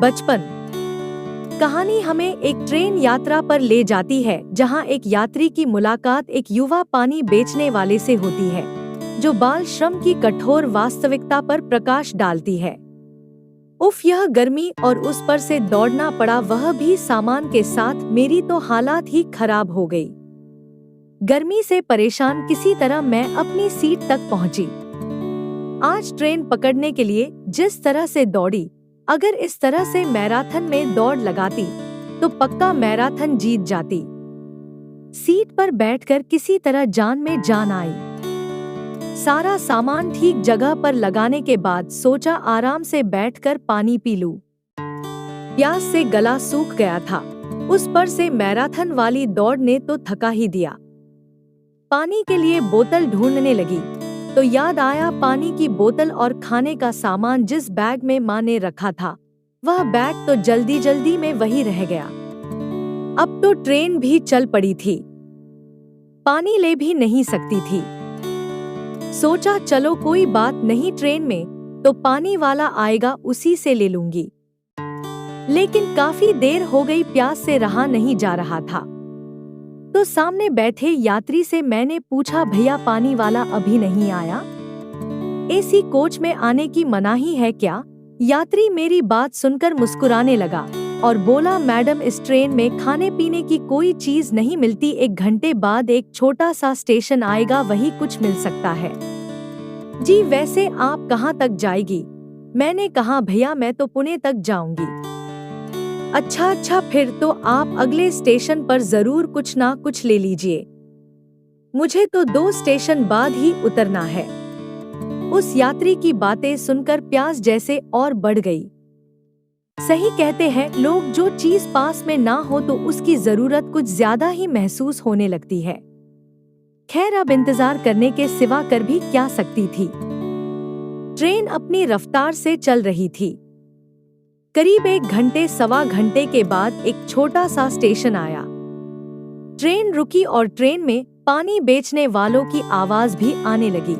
बचपन। कहानी हमें एक ट्रेन यात्रा पर ले जाती है जहां एक यात्री की मुलाकात एक युवा पानी बेचने वाले से होती है जो बाल श्रम की कठोर वास्तविकता पर प्रकाश डालती है। उफ, यह गर्मी और उस पर से दौड़ना पड़ा, वह भी सामान के साथ। मेरी तो हालात ही खराब हो गई। गर्मी से परेशान किसी तरह मैं अपनी सीट तक पहुंची। आज ट्रेन पकड़ने के लिए जिस तरह से दौड़ी, अगर इस तरह से मैराथन में दौड़ लगाती तो पक्का मैराथन जीत जाती। सीट पर बैठकर किसी तरह जान में जान आई। सारा सामान ठीक जगह पर लगाने के बाद सोचा आराम से बैठकर पानी पी लूं। प्यास से गला सूख गया था, उस पर से मैराथन वाली दौड़ ने तो थका ही दिया। पानी के लिए बोतल ढूंढने लगी तो याद आया पानी की बोतल और खाने का सामान जिस बैग में माँ ने रखा था, वह बैग तो जल्दी जल्दी में वही रह गया। अब तो ट्रेन भी चल पड़ी थी, पानी ले भी नहीं सकती थी। सोचा चलो कोई बात नहीं, ट्रेन में तो पानी वाला आएगा, उसी से ले लूंगी। लेकिन काफी देर हो गई, प्यास से रहा नहीं जा रहा था। तो सामने बैठे यात्री से मैंने पूछा, भैया पानी वाला अभी नहीं आया? एसी कोच में आने की मनाही है क्या? यात्री मेरी बात सुनकर मुस्कुराने लगा और बोला, मैडम इस ट्रेन में खाने पीने की कोई चीज नहीं मिलती, 1 घंटे बाद एक छोटा सा स्टेशन आएगा, वही कुछ मिल सकता है। जी वैसे आप कहाँ तक जाएगी? मैंने कहा, भैया मैं तो पुणे तक जाऊंगी। अच्छा, फिर तो आप अगले स्टेशन पर जरूर कुछ ना कुछ ले लीजिए, मुझे तो 2 स्टेशन बाद ही उतरना है। उस यात्री की बातें सुनकर प्यास जैसे और बढ़ गई। सही कहते हैं लोग, जो चीज पास में ना हो तो उसकी जरूरत कुछ ज्यादा ही महसूस होने लगती है। खैर, अब इंतजार करने के सिवा कर भी क्या सकती थी। ट्रेन अपनी रफ्तार से चल रही थी। करीब 1 घंटे सवा घंटे के बाद एक छोटा सा स्टेशन आया। ट्रेन रुकी और ट्रेन में पानी बेचने वालों की आवाज भी आने लगी।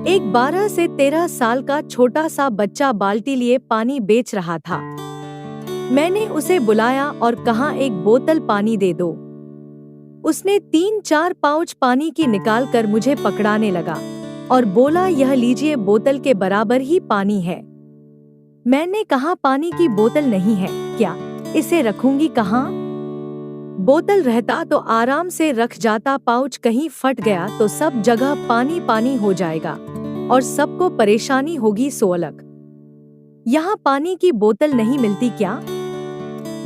एक 12 से 13 साल का छोटा सा बच्चा बाल्टी लिए पानी बेच रहा था। मैंने उसे बुलाया और कहा, 1 बोतल पानी दे दो। उसने 3-4 पाउच पानी की निकाल कर मुझे पकड़ाने लगा और बोला, यह लीजिए, बोतल के बराबर ही पानी है। मैंने कहा, पानी की बोतल नहीं है क्या? इसे रखूंगी कहाँ? बोतल रहता तो आराम से रख जाता, पाउच कहीं फट गया तो सब जगह पानी पानी हो जाएगा और सबको परेशानी होगी सो अलग। यहाँ पानी की बोतल नहीं मिलती क्या?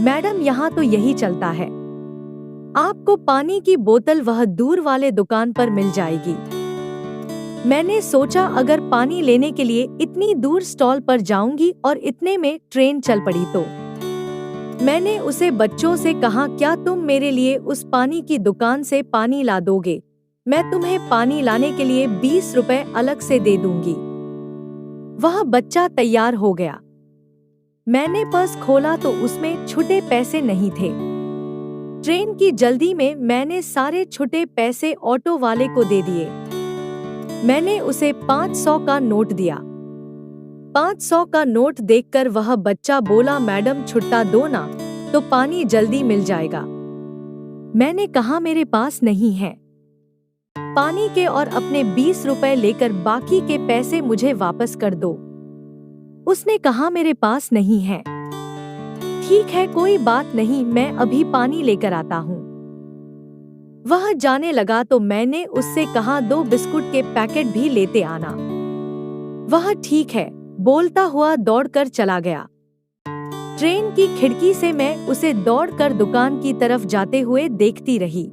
मैडम यहाँ तो यही चलता है, आपको पानी की बोतल वह दूर वाले दुकान पर मिल जाएगी। मैंने सोचा अगर पानी लेने के लिए इतनी दूर स्टॉल पर जाऊंगी और इतने में ट्रेन चल पड़ी तो। मैंने उसे बच्चों से कहा, क्या तुम मेरे लिए उस पानी की दुकान से पानी ला दोगे? मैं तुम्हें पानी लाने के लिए 20 रुपए अलग से दे दूंगी। वह बच्चा तैयार हो गया। मैंने पर्स खोला तो उसमें छुटे पैसे नहीं थे। ट्रेन की जल्दी में मैंने सारे छुटे पैसे ऑटो वाले को दे दिए। मैंने उसे 500 का नोट दिया। 500 का नोट देखकर वह बच्चा बोला, मैडम छुट्टा दो ना, तो पानी जल्दी मिल जाएगा। मैंने कहा, मेरे पास नहीं है। पानी के और अपने 20 रुपए लेकर बाकी के पैसे मुझे वापस कर दो। उसने कहा, मेरे पास नहीं है। ठीक है, कोई बात नहीं, मैं अभी पानी लेकर आता हूँ। वह जाने लगा तो मैंने उससे कहा, 2 बिस्कुट के पैकेट भी लेते आना। वह ठीक है बोलता हुआ दौड़कर चला गया। ट्रेन की खिड़की से मैं उसे दौड़कर दुकान की तरफ जाते हुए देखती रही।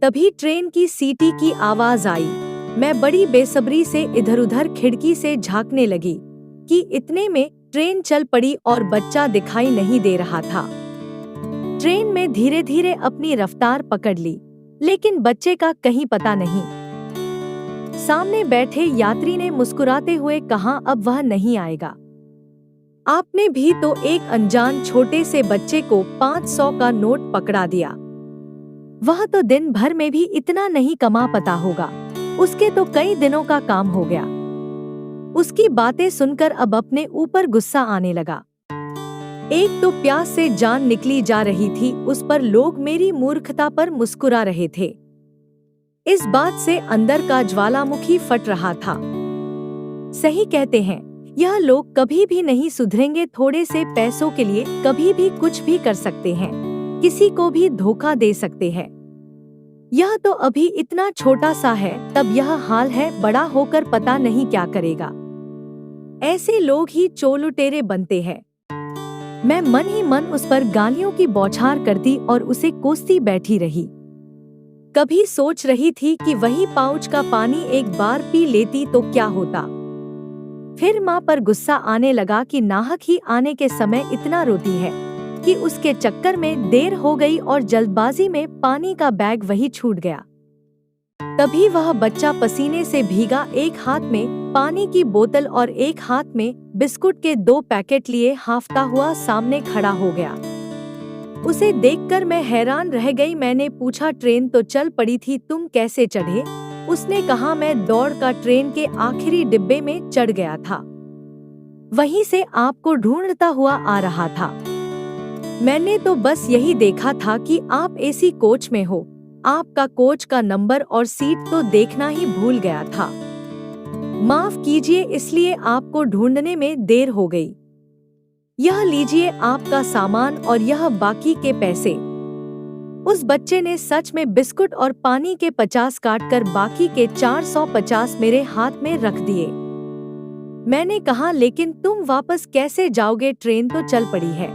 तभी ट्रेन की सीटी की आवाज आई। मैं बड़ी बेसब्री से इधर-उधर खिड़की से झांकने लगी कि इतने में ट्रेन चल पड़ी और बच्चा दिखाई नहीं दे रहा था। ट्रेन में धीरे धीरे अपनी रफ्तार पकड़ ली, लेकिन बच्चे का कहीं पता नहीं। सामने बैठे यात्री ने मुस्कुराते हुए कहा, अब वह नहीं आएगा। आपने भी तो एक अनजान छोटे से बच्चे को 500 का नोट पकड़ा दिया। वह तो दिन भर में भी इतना नहीं कमा पाता होगा, उसके तो कई दिनों का काम हो गया। उसकी बातें सुनकर अब अपने ऊपर गुस्सा आने लगा। एक तो प्यास से जान निकली जा रही थी, उस पर लोग मेरी मूर्खता पर मुस्कुरा रहे थे। इस बात से अंदर का ज्वालामुखी फट रहा था। सही कहते हैं, यह लोग कभी भी नहीं सुधरेंगे। थोड़े से पैसों के लिए कभी भी कुछ भी कर सकते हैं, किसी को भी धोखा दे सकते हैं। यह तो अभी इतना छोटा सा है, तब यह हाल है, बड़ा होकर पता नहीं क्या करेगा। ऐसे लोग ही चोलुटेरे बनते हैं। मैं मन ही मन उस पर गालियों की बौछार करती और उसे कोसती बैठी रही। कभी सोच रही थी कि वही पाउच का पानी एक बार पी लेती तो क्या होता। फिर माँ पर गुस्सा आने लगा कि नाहक ही आने के समय इतना रोती है कि उसके चक्कर में देर हो गई और जल्दबाजी में पानी का बैग वही छूट गया। तभी वह बच्चा पसीने से भीगा, एक हाथ में पानी की बोतल और एक हाथ में बिस्कुट के 2 पैकेट लिए हांफता हुआ सामने खड़ा हो गया। उसे देखकर मैं हैरान रह गई। मैंने पूछा, ट्रेन तो चल पड़ी थी, तुम कैसे चढ़े? उसने कहा, मैं दौड़ का ट्रेन के आखिरी डिब्बे में चढ़ गया था, वहीं से आपको ढूंढता हुआ आ रहा था। मैंने तो बस यही देखा था कि आप एसी कोच में हो, आपका कोच का नंबर और सीट तो देखना ही भूल गया था। माफ कीजिए, इसलिए आपको ढूंढने में देर हो गई। यह लीजिए आपका सामान और यह बाकी के पैसे। उस बच्चे ने सच में बिस्कुट और पानी के 50 काटकर बाकी के 450 मेरे हाथ में रख दिए। मैंने कहा, लेकिन तुम वापस कैसे जाओगे? ट्रेन तो चल पड़ी है।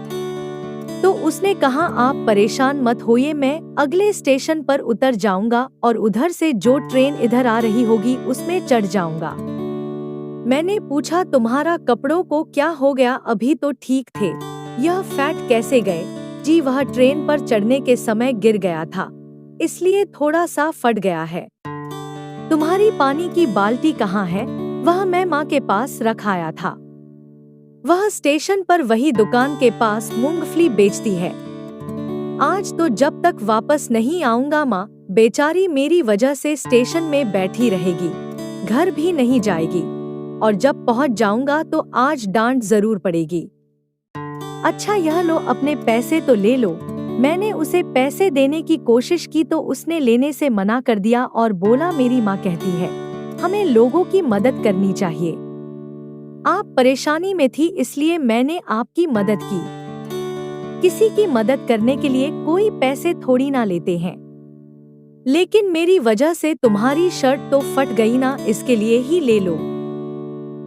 तो उसने कहा, आप परेशान मत होइए, मैं अगले स्टेशन पर उतर जाऊंगा और उधर से जो ट्रेन इधर आ रही होगी उसमें चढ़ जाऊंगा। मैंने पूछा, तुम्हारा कपड़ों को क्या हो गया? अभी तो ठीक थे, यह फैट कैसे गए? जी, वह ट्रेन पर चढ़ने के समय गिर गया था, इसलिए थोड़ा सा फट गया है। तुम्हारी पानी की बाल्टी कहाँ है? वह मैं माँ के पास रख आया था। वह स्टेशन पर वही दुकान के पास मूंगफली बेचती है। आज तो जब तक वापस नहीं आऊंगा, माँ बेचारी मेरी वजह से स्टेशन में बैठी रहेगी, घर भी नहीं जाएगी, और जब पहुंच जाऊंगा तो आज डांट जरूर पड़ेगी। अच्छा, यह लो, अपने पैसे तो ले लो। मैंने उसे पैसे देने की कोशिश की तो उसने लेने से मना कर दिया और बोला, मेरी माँ कहती है हमें लोगों की मदद करनी चाहिए। आप परेशानी में थी इसलिए मैंने आपकी मदद की। किसी की मदद करने के लिए कोई पैसे थोड़ी ना लेते हैं, लेकिन मेरी वजह से तुम्हारी शर्ट तो फट गई ना, इसके लिए ही ले लो।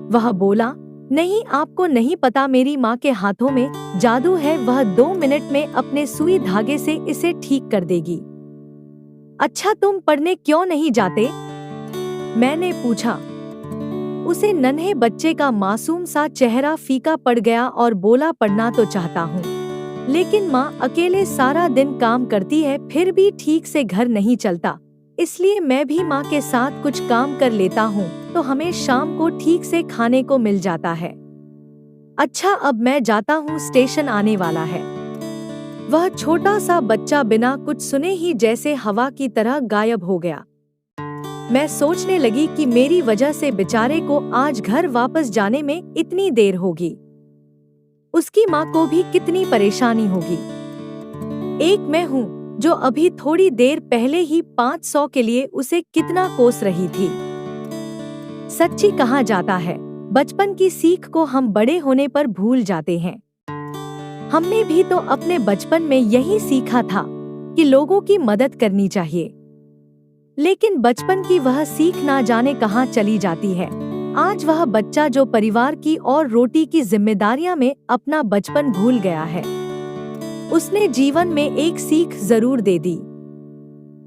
वह बोला, नहीं, आपको नहीं पता, मेरी माँ के हाथों में जादू है, वह 2 मिनट में अपने सुई धागे से इसे ठीक कर देगी। अच्छा, तुम पढ़ने क्यों नहीं जाते? मैंने पूछा। उसे नन्हे बच्चे का मासूम सा चेहरा फीका पड़ गया और बोला, पढ़ना तो चाहता हूँ, लेकिन माँ अकेले सारा दिन काम करती है, फिर भी ठीक से घर नहीं चलता, इसलिए मैं भी माँ के साथ कुछ काम कर लेता हूँ तो हमें शाम को ठीक से खाने को मिल जाता है। अच्छा, अब मैं जाता हूँ, स्टेशन आने वाला है। वह छोटा सा बच्चा बिना कुछ सुने ही जैसे हवा की तरह गायब हो गया। मैं सोचने लगी कि मेरी वजह से बेचारे को आज घर वापस जाने में इतनी देर होगी, उसकी माँ को भी कितनी परेशानी होगी। एक मैं हूँ जो अभी थोड़ी देर पहले ही 500 के लिए उसे कितना कोस रही थी। सच्ची कहा जाता है, बचपन की सीख को हम बड़े होने पर भूल जाते हैं। हमने भी तो अपने बचपन में यही सीखा था कि लोगों की मदद करनी चाहिए, लेकिन बचपन की वह सीख ना जाने कहाँ चली जाती है। आज वह बच्चा जो परिवार की और रोटी की जिम्मेदारियां में अपना बचपन भूल गया है, उसने जीवन में एक सीख जरूर दे दी।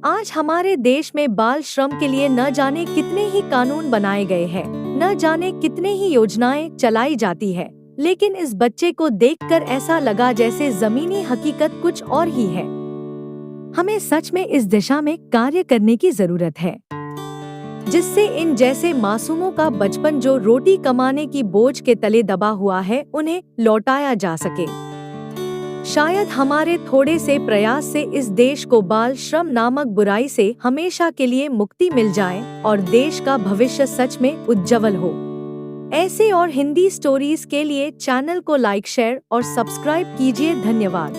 आज हमारे देश में बाल श्रम के लिए न जाने कितने ही कानून बनाए गए हैं, न जाने कितने ही योजनाएं चलाई जाती है, लेकिन इस बच्चे को देखकर ऐसा लगा जैसे जमीनी हकीकत कुछ और ही है। हमें सच में इस दिशा में कार्य करने की जरूरत है, जिससे इन जैसे मासूमों का बचपन जो रोटी कमाने की बोझ के तले दबा हुआ है, उन्हें लौटाया जा सके। शायद हमारे थोड़े से प्रयास से इस देश को बाल श्रम नामक बुराई से हमेशा के लिए मुक्ति मिल जाए और देश का भविष्य सच में उज्जवल हो। ऐसे और हिंदी स्टोरीज के लिए चैनल को लाइक शेयर और सब्सक्राइब कीजिए। धन्यवाद।